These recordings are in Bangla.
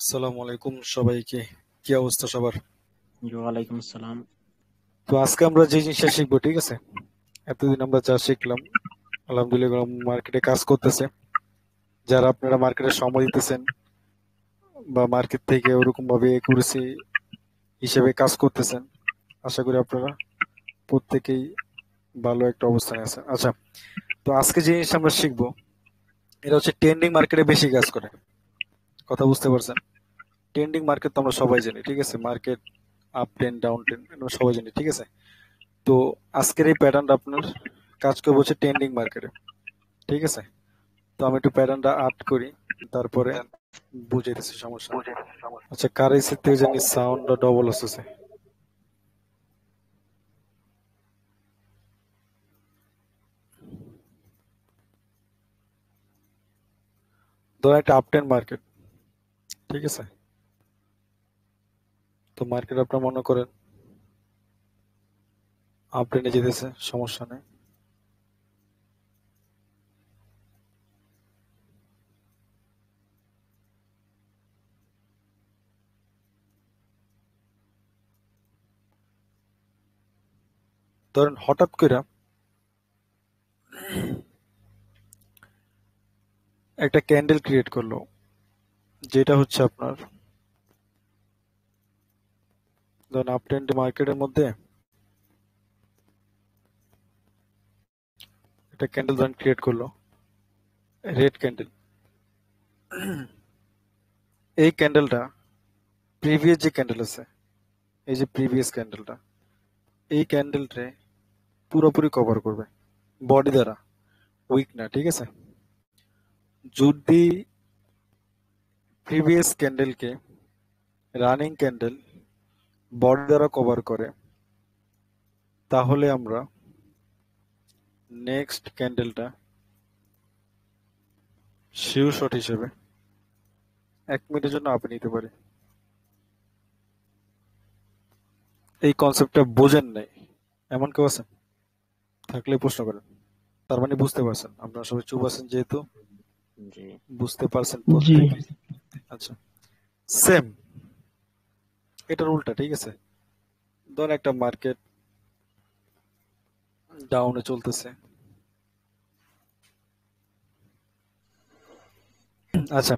আসসালামু আলাইকুম সবাইকে। কি অবস্থা সবার? জি, ওয়ালাইকুম আসসালাম। তো আজকে আমরা যে জিনিসটা শিখবো, ঠিক আছে? এতদিন আমরা যা শিখলাম, আলহামদুলিল্লাহ মার্কেটে কাজ করতেছে, যারা আপনারা মার্কেটে সময় দিতেছেন বা মার্কেট থেকে ওরকম ভাবে একুরেসি হিসেবে কাজ করতেছেন, আশা করি আপনারা প্রত্যেকেই ভালো একটা অবস্থানে আছেন। আচ্ছা, তো আজকে যে জিনিসটা আমরা শিখবো, এটা হচ্ছে ট্রেন্ডিং মার্কেটে বেশি কাজ করে। কথা বুঝতে পারছেন? ট্রেন্ডিং মার্কেট তো আমরা সবাই জানি, ঠিক আছে? Market up trend, down trend, আমরা সবাই জানি, ঠিক আছে? তো আজকের এই প্যাটার্নটা আপনার কাজ করবে হচ্ছে ট্রেন্ডিং মার্কেটে, ঠিক আছে? তো আমি একটু প্যাটার্নটা আর্ট করি, তারপরে বুঝাইতেছি, সমস্যা নেই। আচ্ছা, কারেন্সি থেকে জানি সাউন্ডটা ডবল আসতেছে। ধরো একটা আপটেন মার্কেট, ঠিক আছে? তো মার্কেট আপনার মনে করেন আপটেনে যেতেছে, সমস্যা নেই। ধরেন হঠাৎ করে একটা ক্যান্ডেল ক্রিয়েট করলো, যেটা হচ্ছে আপনার ধরেন আপটেন মার্কেটের মধ্যে একটা ক্যান্ডেল ধরেন ক্রিয়েট করলো, রেড ক্যান্ডেল। এই ক্যান্ডেলটা প্রিভিয়াস যে ক্যান্ডেল আছে, এই যে প্রিভিয়াস ক্যান্ডেলটা, এই ক্যান্ডেলটা পুরোপুরি কভার করবে বডি দ্বারা, উইক না, ঠিক আছে? যদি প্রিভিয়াস ক্যান্ডেলকে রানিং ক্যান্ডেল বডি দ্বারা কভার করে, তাহলে আমরা নেক্সট ক্যান্ডেলটা শিওর শট হিসেবে 1 মিনিটের জন্য আপনি নিতে পারি। এই কনসেপ্টটা বোঝেন নাই এমন কেউ আছেন? থাকলে প্রশ্ন করেন। তার মানে বুঝতে পারছেন, আপনারা সবাই চুপ আছেন যেহেতু জি, বুঝতে পারছেন জি। প্রত্যেকে। আচ্ছা, সেম এটার উল্টা, ঠিক আছে? ধর একটা মার্কেট ডাউনে চলতেছে, আচ্ছা,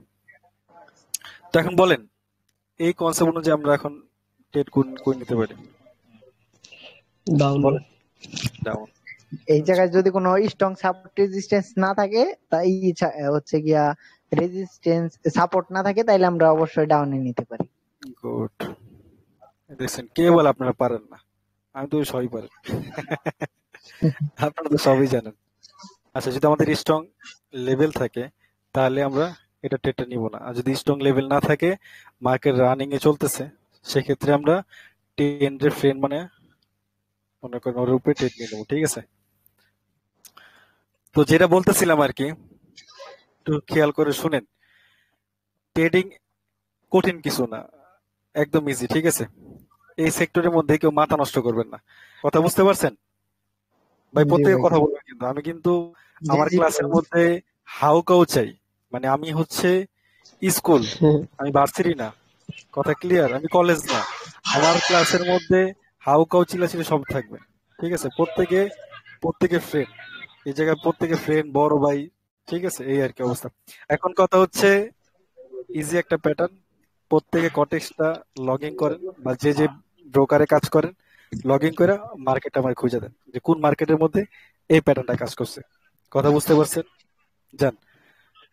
তো এখন বলেন এই কনসেপ্ট অনুযায়ী আমরা এখন ট্রেড করে নিতে পারি। ডাউনে। বলেন ডাউন। এই জায়গায় যদি কোনো স্ট্রং সাপোর্ট রেজিস্ট্যান্স না থাকে, তাই হচ্ছে গিয়া রেজিস্ট্যান্স সাপোর্ট না থাকে, তাইলে আমরা অবশ্যই ডাউনে নিতে পারি। গুড। দেখছেন, কে বলে আপনারা পারেন না? আমি তো সবই পারি। আপনারা তো সবই জানেন। আচ্ছা, যদি আমাদের স্ট্রং লেভেল থাকে তাহলে আমরা এটা ট্রেডটা নিব না, আর যদি স্ট্রং লেভেল না থাকে, মার্কেট রানিং এ চলতেছে, সেক্ষেত্রে আমরা টেন্ডের ফ্রেন্ড মানে মনে করেন ওর উপরে ট্রেড নিয়ে নেবো, ঠিক আছে? তো যেটা বলতেছিলাম আর কি, একটু খেয়াল করে শুনেন। ট্রেডিং কঠিন কিছু না, একদম ইজি, ঠিক আছে? এই সেক্টরের মধ্যে কেউ মাথা নষ্ট করবেন না। কথা বুঝতে পারছেন ভাই? জি প্রত্যেকে ভাই। কথা বলবেন, কিন্তু আমি কিন্তু জি আমার জি ক্লাসের মধ্যে হাউকাউ চাই। মানে আমি হচ্ছে স্কুল, আমি ভার্সিটি না। কথা ক্লিয়ার? আমি কলেজ না। আমার ক্লাসের মধ্যে হাউকাউ চিল্লাচিল্লি সব থাকবে, ঠিক আছে? প্রত্যেকে প্রত্যেকে ফ্রেন্ড, এই জায়গায় প্রত্যেকে ফ্রেন্ড, বড় ভাই, ঠিক আছে? এই আর কি অবস্থা। এখন কথা হচ্ছে ইজি একটা প্যাটার্ন, প্রত্যেকে কটেক্সটা লগ ইন করেন, বা যে যে ব্রোকারে কাজ করেন লগ ইন করে মার্কেট আমার খুঁজে দেন যে কোন মার্কেটের মধ্যে এই প্যাটার্নটা কাজ করছে। কথা বুঝতে পারছেন? যান,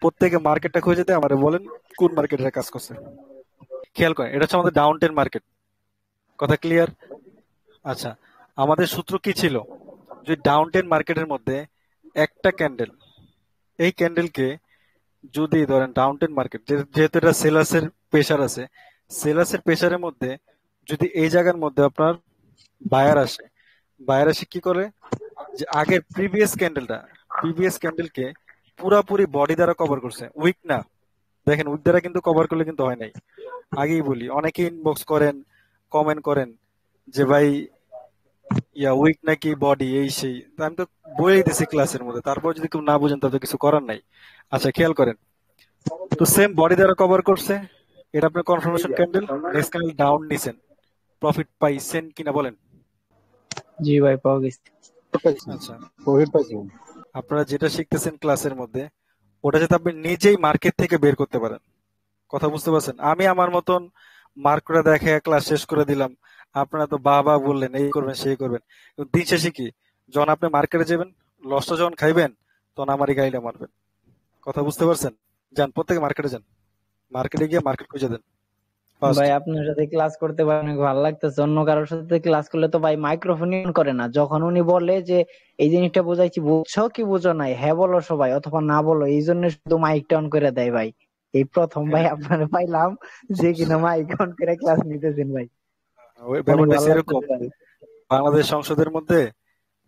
প্রত্যেকে মার্কেটটা খুঁজে দেয়, আমারে বলেন কোন মার্কেটে কাজ করছে। খেয়াল করেন, এটা হচ্ছে আমাদের ডাউন টেন মার্কেট। কথা ক্লিয়ার? আচ্ছা, আমাদের সূত্র কি ছিল? যে ডাউন টেন মার্কেটের মধ্যে একটা ক্যান্ডেল, এই ক্যান্ডেলকে যদি ধরেন ডাউন টেন মার্কেট, যেহেতু এটা সেলার্সের প্রেসার আছে, সেলার্সের প্রেসারের মধ্যে যদি এই জায়গার মধ্যে আপনার বায়ার আসে, বায়ার এসে কি করে, যে আগের প্রিভিয়াস ক্যান্ডেলকে পুরাপুরি বডি দ্বারা কভার করছে, উইক না। দেখেন, উইক দ্বারা কিন্তু কভার করলে কিন্তু হয় নাই। আগেই বলি, অনেকে ইনবক্স করেন, কমেন্ট করেন যে ভাই উইক নাকি বডি, এই সেই। তা আমি তো বলেই দিছি ক্লাসের মধ্যে, তারপর যদি কেউ না বুঝেন তাহলে কিছু করার নাই। আচ্ছা, খেয়াল করেন, তো সেম বডি দ্বারা কভার করছে, এটা আপনার confirmation candle, next candle down নিছেন, প্রফিট পাইছেন কিনা বলেন। জি ভাই, পাওয়া গেছে। আচ্ছা, আপনারা যেটা শিখতেছেন ক্লাসের মধ্যে ওটা যাতে আপনি নিজেই মার্কেট থেকে বের করতে পারেন। কথা বুঝতে পারছেন? আমি আমার মতন মার্ক করে দেখে ক্লাস শেষ করে দিলাম, আপনারা তো বা বললেন এই করবেন সেই করবেন, কিন্তু দিন শেষে কি, যখন আপনি মার্কেটে যাবেন, লসটা যখন খাইবেন, তখন আমারই গাইডে মারবেন। কথা বুঝতে পারছেন? যান, প্রত্যেকে মার্কেটে যান, মার্কেটে গিয়ে মার্কেট খুঁজে দেন ফার্স্ট। ভাই আপনার সাথে ক্লাস করতে পারে অনেক ভালো লাগতেছে। অন্য কারোর সাথে ক্লাস করলে তো ভাই মাইক্রোফোন অন করে না। যখন উনি বলে যে এই জিনিসটা বোঝাইছি, বুঝছো কি বুঝো নাই, হ্যাঁ বলো সবাই অথবা না বলো, এই জন্য শুধু মাইকটা অন করে দেয় ভাই। এই প্রথম ভাই আপনারা পাইলাম যে কিনা মাইক অন করে ক্লাস নিতেছেন ভাই। অনেক ব্যাপারটা ভালো সেরকম, লাগতেছে ভাই। বাংলাদেশ সংসদের মধ্যে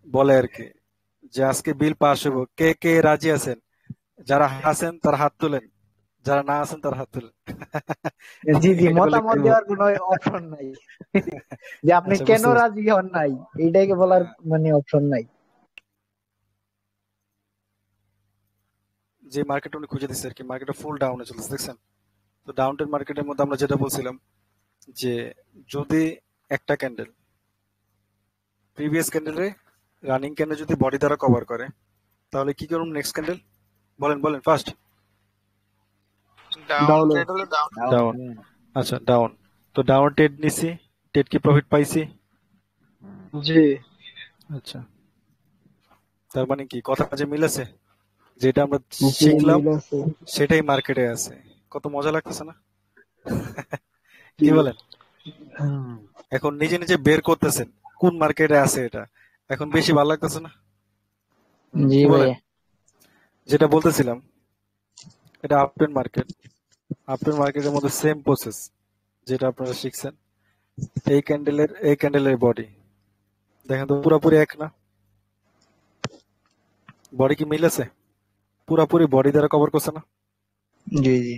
বলে আর কি, যে আজকে বিল পাস হবো, কে কে রাজি আছেন, যারা আছেন তার হাত তুলেন, যারা না আছেন তার হাত তুলেন। জি জি, এটা বলে মতামত কি দেওয়ার কোনো অপশন নাই। যে আপনি আচ্ছা, কেন বুঝতে পারছি। রাজি হন নাই, এইটাকে বলার মানে অপশন নাই। যে মার্কেট উনি খুঁজে দিচ্ছে আর কি, মার্কেটটা ফুল ডাউনে চলছে, দেখছেন? তো ডাউন টেন মার্কেটের মধ্যে আমরা যেটা বলছিলাম, যে যদি একটা ক্যান্ডেল প্রিভিয়াস ক্যান্ডেলে রানিং ক্যান্ডেল যদি বডি দ্বারা কভার করে, তাহলে কি করুন নেক্সট ক্যান্ডেল, বলেন বলেন ফার্স্ট। ডাউন ট্রেড হলে ডাউন। ডাউন। আচ্ছা, ডাউন। তো ডাউন টেড নিছি, টেড কি প্রফিট পাইছি? জি আচ্ছা, তার মানে কি কথা যে মিলেছে, যেটা আমরা শিখলাম সেটাই মার্কেটে আছে। কত মজা লাগতেছে না? কি বলেন? এখন নিজে নিজে বের করতেছেন কোন মার্কেটে আছে, এটা এখন বেশি ভালো লাগতেছে না? জি কি ভাই। বলেন? যেটা বলতেছিলাম, এটা আপটেন মার্কেট, আপটেন মার্কেটের মধ্যে সেম প্রসেস যেটা আপনারা শিখছেন। এই ক্যান্ডেলের বডি দেখেন তো পুরোপুরি এক না? বডি কি মিল আছে? পুরোপুরি বডি দ্বারা কভার করছে না? জি জি।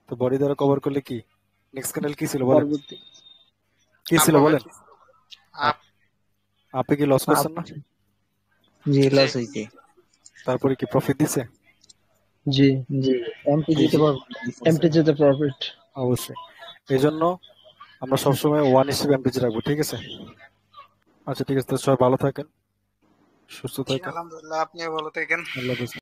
তো বডি দ্বারা কভার করলে কি নেক্সট ক্যান্ডেল কি ছিল বলেন? কি ছিল বলেন? আপ। আপনি কি লস করছেন না? জি, লস হইছে। তারপরে কি প্রফিট দিছে? জি জি, এমপি দিতে পারবো। এমটি যেতে প্রফিট। অবশ্যই। এই জন্য আমরা সবসময় ওয়ান হিসেবে এমপিজি রাখবো, ঠিক আছে? আচ্ছা ঠিক আছে, তো সবাই ভালো থাকেন, সুস্থ থাকেন। আলহামদুলিল্লাহ, আপনিও ভালো থাকেন। আল্লাহ হাফেজ।